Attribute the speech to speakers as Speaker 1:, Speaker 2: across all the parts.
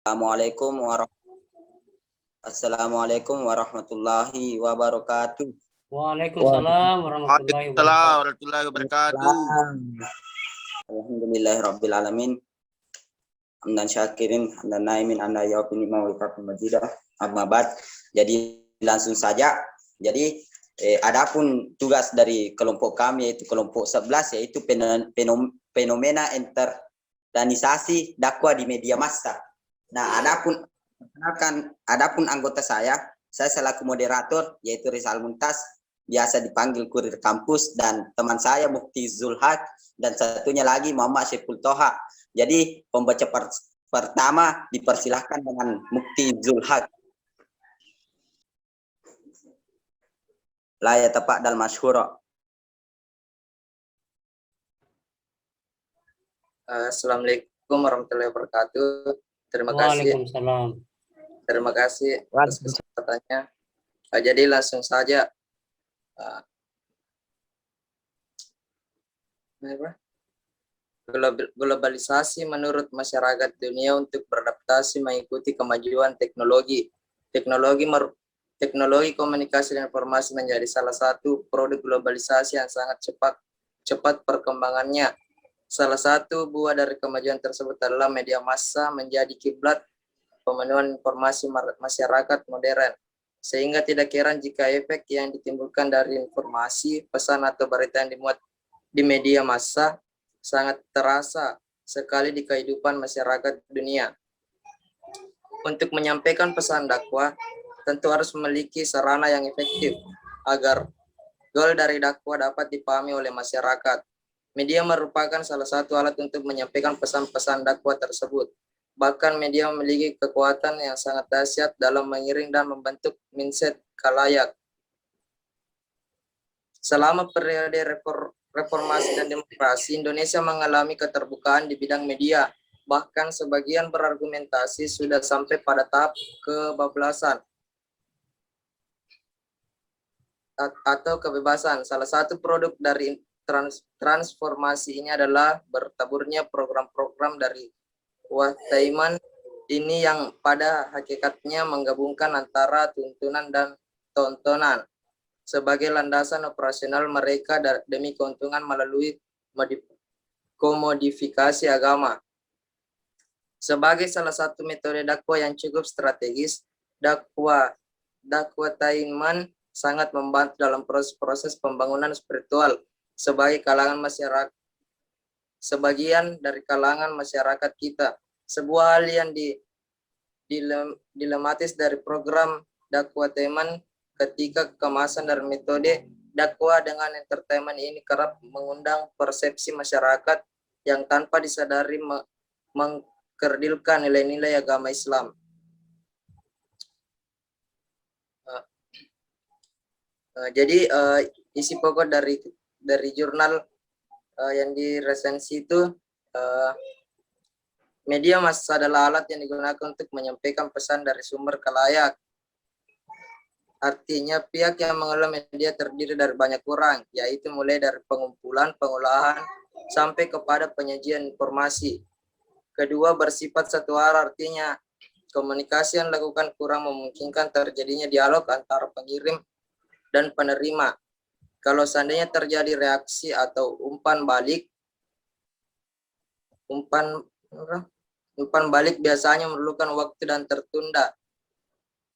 Speaker 1: Assalamualaikum warahmatullahi wabarakatuh.
Speaker 2: Waalaikumsalam warahmatullahi
Speaker 3: Waalaikumsalam
Speaker 2: wabarakatuh.
Speaker 3: warahmatullahi wabarakatuh.
Speaker 1: Alhamdulillahirrabbilalamin. Hamdan syakirin, hamdan naimin, anda yaupin imam wal majidah. Amma ba'd. Jadi langsung saja. Jadi adapun tugas dari kelompok kami yaitu kelompok 11 yaitu fenomena interdanisasi dakwah di media massa. Nah, adapun anggota saya selaku moderator yaitu Rizal Muntas, biasa dipanggil Kurir Kampus, dan teman saya Mufti Zulhaq, dan satunya lagi Muhammad Syekul Toha. Jadi pembaca pertama dipersilahkan dengan Mufti Zulhaq. La ya tafadhal masyhura.
Speaker 4: Assalamualaikum warahmatullahi wabarakatuh. Terima kasih.
Speaker 2: Waalaikumsalam.
Speaker 4: Terima kasih atas kesempatannya. Jadi langsung saja. Globalisasi menurut masyarakat dunia untuk beradaptasi mengikuti kemajuan teknologi. Teknologi komunikasi dan informasi menjadi salah satu produk globalisasi yang sangat cepat perkembangannya. Salah satu buah dari kemajuan tersebut adalah media massa menjadi kiblat pemenuhan informasi masyarakat modern. Sehingga tidak heran jika efek yang ditimbulkan dari informasi, pesan atau berita yang dimuat di media massa sangat terasa sekali di kehidupan masyarakat dunia. Untuk menyampaikan pesan dakwah, tentu harus memiliki sarana yang efektif agar goal dari dakwah dapat dipahami oleh masyarakat. Media merupakan salah satu alat untuk menyampaikan pesan-pesan dakwah tersebut. Bahkan media memiliki kekuatan yang sangat dahsyat dalam mengiring dan membentuk mindset khalayak. Selama periode reformasi dan demokrasi, Indonesia mengalami keterbukaan di bidang media. Bahkan sebagian berargumentasi sudah sampai pada tahap kebablasan atau kebebasan. Salah satu produk dari transformasi ini adalah bertaburnya program-program dari Wattaiman ini yang pada hakikatnya menggabungkan antara tuntunan dan tontonan sebagai landasan operasional mereka demi keuntungan melalui komodifikasi agama. Sebagai salah satu metode dakwah yang cukup strategis, Wattaiman sangat membantu dalam proses pembangunan spiritual sebagian dari kalangan masyarakat kita. Sebuah hal yang dilematis dari program dakwah teman ketika kemasan dan metode dakwah dengan entertainment ini kerap mengundang persepsi masyarakat yang tanpa disadari mengkerdilkan nilai-nilai agama Islam. Jadi isi pokok dari jurnal yang diresensi itu, media massa adalah alat yang digunakan untuk menyampaikan pesan dari sumber khalayak. Artinya pihak yang mengelola media terdiri dari banyak orang, yaitu mulai dari pengumpulan, pengolahan, sampai kepada penyajian informasi. Kedua bersifat satu arah, artinya komunikasi yang dilakukan kurang memungkinkan terjadinya dialog antara pengirim dan penerima. Kalau seandainya terjadi reaksi atau umpan balik biasanya memerlukan waktu dan tertunda.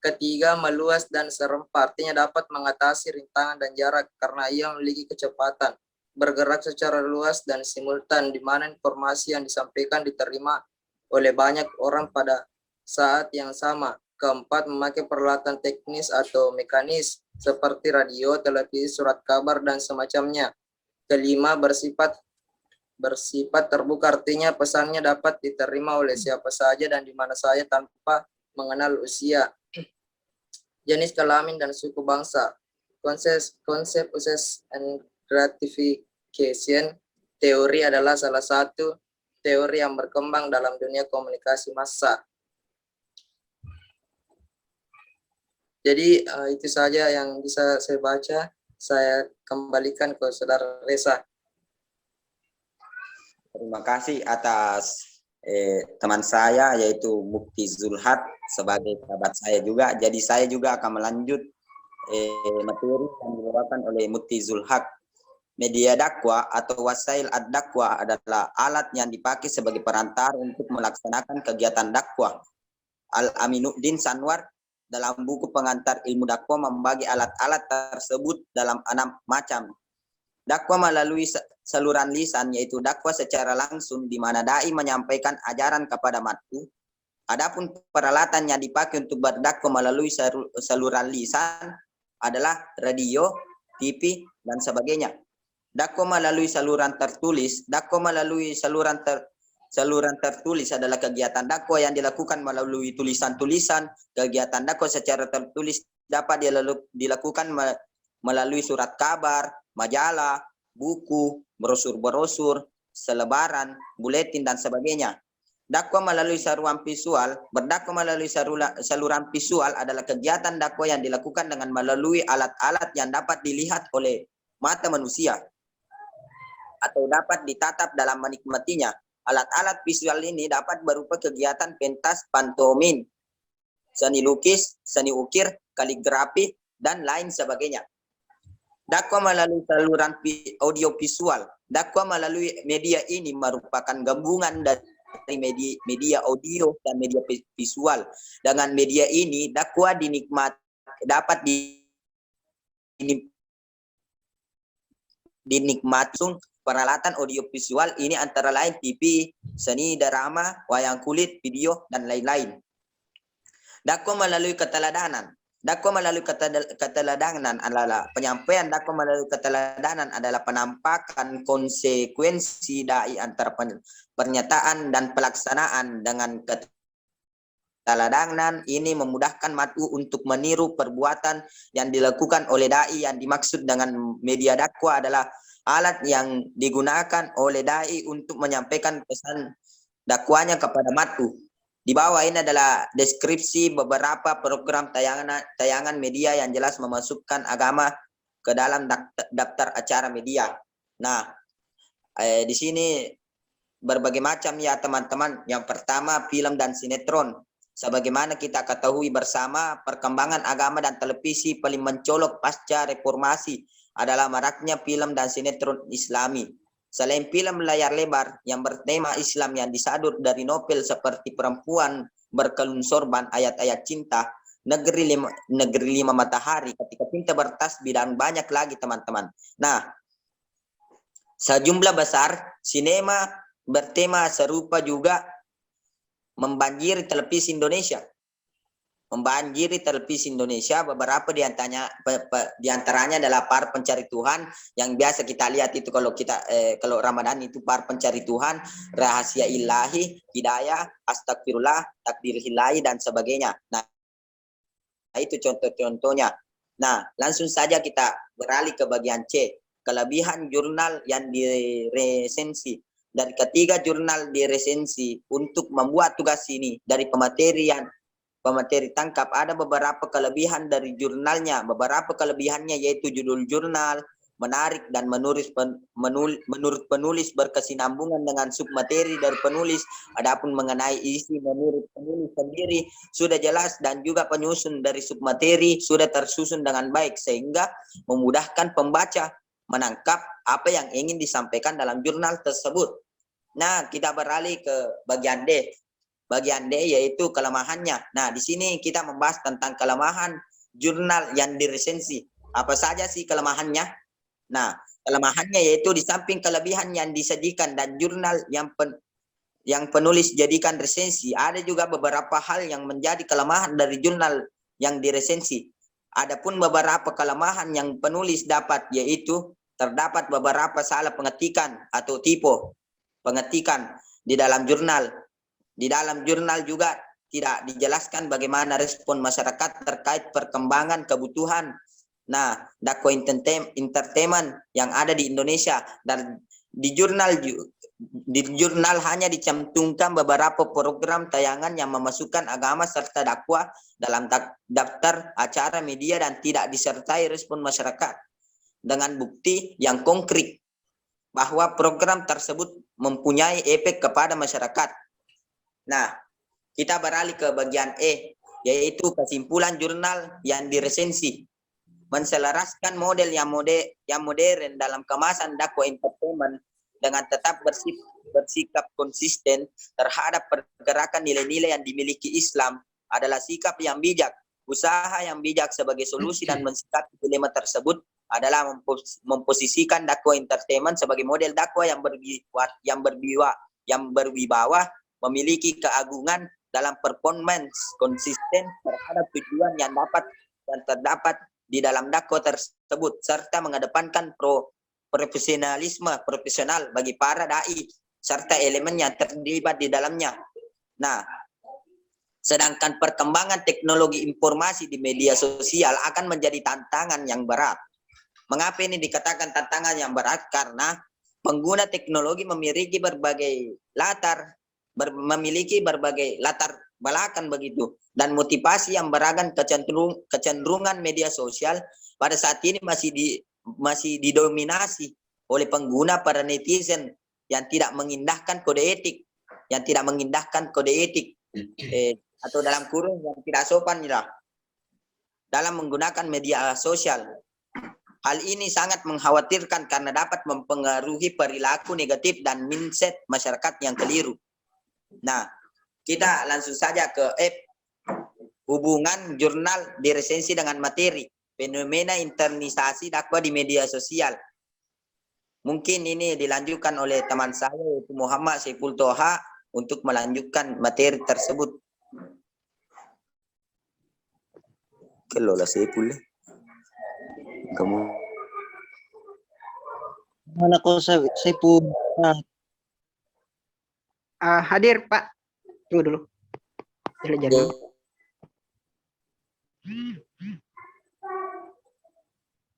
Speaker 4: Ketiga, meluas dan serempak, artinya dapat mengatasi rintangan dan jarak karena ia memiliki kecepatan bergerak secara luas dan simultan, di mana informasi yang disampaikan diterima oleh banyak orang pada saat yang sama. Keempat, memakai peralatan teknis atau mekanis seperti radio, televisi, surat kabar, dan semacamnya. Kelima, bersifat terbuka, artinya pesannya dapat diterima oleh siapa saja dan di mana saja tanpa mengenal usia, jenis kelamin, dan suku bangsa. Konsep uses and gratification teori adalah salah satu teori yang berkembang dalam dunia komunikasi massa. Jadi itu saja yang bisa saya baca. Saya kembalikan ke Saudara Reza.
Speaker 1: Terima kasih atas teman saya yaitu Mukti Zulhad sebagai sahabat saya juga. Jadi saya juga akan melanjut materi yang dibawakan oleh Mukti Zulhad. Media dakwah atau wasail ad-dakwah adalah alat yang dipakai sebagai perantara untuk melaksanakan kegiatan dakwah. Al-Aminuddin Sanwar dalam buku pengantar ilmu dakwah membagi alat-alat tersebut dalam 6 macam. Dakwah melalui saluran lisan, yaitu dakwah secara langsung di mana dai menyampaikan ajaran kepada mat'u. Adapun peralatan yang dipakai untuk berdakwah melalui saluran lisan adalah radio, TV, dan sebagainya. Dakwah melalui saluran tertulis. Dakwah melalui saluran tertulis adalah kegiatan dakwah yang dilakukan melalui tulisan-tulisan. Kegiatan dakwah secara tertulis dapat dilakukan melalui surat kabar, majalah, buku, brosur-brosur, selebaran, buletin, dan sebagainya. Dakwah melalui saluran visual. Berdakwah melalui saluran visual adalah kegiatan dakwah yang dilakukan dengan melalui alat-alat yang dapat dilihat oleh mata manusia atau dapat ditatap dalam menikmatinya. Alat-alat visual ini dapat berupa kegiatan pentas, pantomim, seni lukis, seni ukir, kaligrafi, dan lain sebagainya. Dakwah melalui saluran audio visual. Dakwah melalui media ini merupakan gabungan dari media audio dan media visual. Dengan media ini, dakwah dapat dinikmati. Peralatan audiovisual ini antara lain TV, seni drama, wayang kulit, video, dan lain-lain. Dakwah melalui keteladanan. Dakwah melalui keteladanan adalah penyampaian dakwah melalui keteladanan adalah penampakan konsekuensi dai antara pernyataan dan pelaksanaan. Dengan keteladanan ini memudahkan mat'u untuk meniru perbuatan yang dilakukan oleh dai. Yang dimaksud dengan media dakwah adalah alat yang digunakan oleh dai untuk menyampaikan pesan dakwahnya kepada mat'u. Di bawah ini adalah deskripsi beberapa program tayangan media yang jelas memasukkan agama ke dalam daftar acara media. Nah, di sini berbagai macam ya teman-teman. Yang pertama, film dan sinetron. Sebagaimana kita ketahui bersama, perkembangan agama dan televisi paling mencolok pasca reformasi adalah maraknya film dan sinetron Islami. Selain film layar lebar yang bertema Islam yang disadur dari novel seperti Perempuan Berkelun Sorban, Ayat-ayat Cinta, Negeri Lima Matahari, Ketika Cinta Bertasbih, dan banyak lagi teman-teman. Nah, sejumlah besar sinema bertema serupa juga membanjiri televisi Indonesia. Beberapa diantaranya adalah Para Pencari Tuhan yang biasa kita lihat itu kalau Ramadan itu Para Pencari Tuhan, Rahasia Ilahi, Hidayah, Astagfirullah, Takdir Ilahi, dan sebagainya. Nah, itu contoh-contohnya. Nah, langsung saja kita beralih ke bagian C, kelebihan jurnal yang diresensi. Dari ketiga jurnal diresensi untuk membuat tugas ini dari pemateri tangkap ada beberapa kelebihan dari jurnalnya. Beberapa kelebihannya yaitu judul jurnal menarik dan menurut penulis berkesinambungan dengan submateri dari penulis. Adapun mengenai isi menurut penulis sendiri sudah jelas dan juga penyusun dari submateri sudah tersusun dengan baik sehingga memudahkan pembaca menangkap apa yang ingin disampaikan dalam jurnal tersebut. Nah, kita beralih ke bagian D. Bagian D yaitu kelemahannya. Nah, di sini kita membahas tentang kelemahan jurnal yang diresensi. Apa saja sih kelemahannya? Nah, kelemahannya yaitu di samping kelebihan yang disajikan dan jurnal yang penulis jadikan resensi, ada juga beberapa hal yang menjadi kelemahan dari jurnal yang diresensi. Adapun beberapa kelemahan yang penulis dapat yaitu terdapat beberapa salah pengetikan atau tipe pengetikan di dalam jurnal. Di dalam jurnal juga tidak dijelaskan bagaimana respon masyarakat terkait perkembangan kebutuhan. Nah, dakwah entertainment yang ada di Indonesia, dan di jurnal hanya dicantumkan beberapa program tayangan yang memasukkan agama serta dakwah dalam daftar acara media dan tidak disertai respon masyarakat dengan bukti yang konkret bahwa program tersebut mempunyai efek kepada masyarakat. Nah, kita beralih ke bagian E, yaitu kesimpulan jurnal yang diresensi. Menselaraskan model yang modern dalam kemasan dakwah entertainment dengan tetap bersikap konsisten terhadap pergerakan nilai-nilai yang dimiliki Islam adalah sikap yang bijak. Usaha yang bijak sebagai solusi dan mensikapi dilema tersebut adalah memposisikan dakwah entertainment sebagai model dakwah yang berwibawa, memiliki keagungan dalam performance konsisten terhadap tujuan yang terdapat di dalam dakwah tersebut, serta mengedepankan profesional bagi para dai serta elemen yang terlibat di dalamnya. Nah, sedangkan perkembangan teknologi informasi di media sosial akan menjadi tantangan yang berat. Mengapa ini dikatakan tantangan yang berat? Karena pengguna teknologi memiliki berbagai latar belakang begitu, dan motivasi yang beragam. Kecenderungan media sosial pada saat ini masih didominasi oleh pengguna para netizen yang tidak mengindahkan kode etik, atau dalam kurung yang tidak sopan dalam menggunakan media sosial. Hal ini sangat mengkhawatirkan karena dapat mempengaruhi perilaku negatif dan mindset masyarakat yang keliru. Nah, kita langsung saja ke F. Hubungan jurnal diresensi dengan materi. Fenomena internisasi dakwah di media sosial. Mungkin ini dilanjutkan oleh teman saya, yaitu Muhammad Saiful Toha, untuk melanjutkan materi tersebut. Kelola Saiful. Kamu.
Speaker 3: Mana kau Saiful? Hadir Pak. Tunggu dulu. Jadi.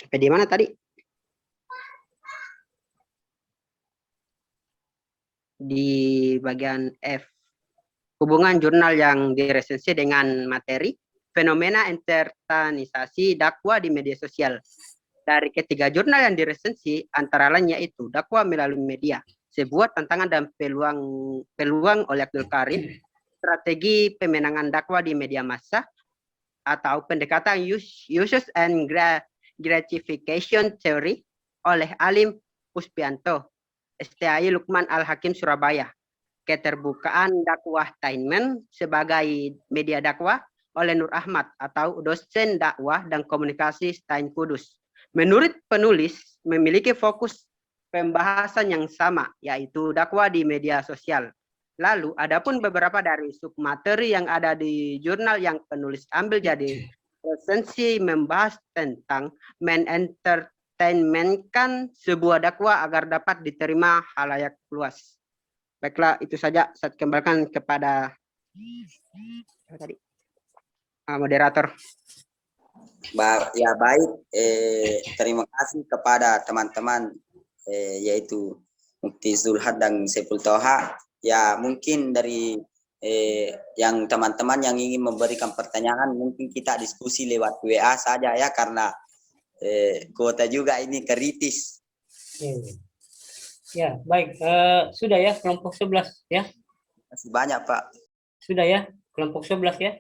Speaker 3: Sampai di mana tadi? Di bagian F. Hubungan jurnal yang diresensi dengan materi, fenomena internisasi dakwah di media sosial. Dari ketiga jurnal yang diresensi, antara lainnya itu dakwah melalui media, sebuah tantangan dan peluang oleh Abdul Karim, strategi pemenangan dakwah di media massa, atau pendekatan uses and gratification theory oleh Alim Puspianto, STI Lukman Al-Hakim Surabaya. Keterbukaan dakwah Tainment sebagai media dakwah oleh Nur Ahmad atau dosen dakwah dan komunikasi Stain Kudus. Menurut penulis, memiliki fokus pembahasan yang sama, yaitu dakwah di media sosial. Lalu, adapun beberapa dari submateri yang ada di jurnal yang penulis ambil jadi resensi membahas tentang men-entertainmentkan sebuah dakwah agar dapat diterima halayak luas. Baiklah, itu saja saya kembalikan kepada moderator.
Speaker 1: Ya baik, terima kasih kepada teman-teman yaitu Mufti Zulhad dan Saiful Toha. Ya mungkin dari yang teman-teman yang ingin memberikan pertanyaan, mungkin kita diskusi lewat WA saja ya, karena kuota juga ini kritis.
Speaker 2: Ya, baik. Sudah ya kelompok 11 ya?
Speaker 1: Masih banyak Pak.
Speaker 2: Sudah ya kelompok 11 ya?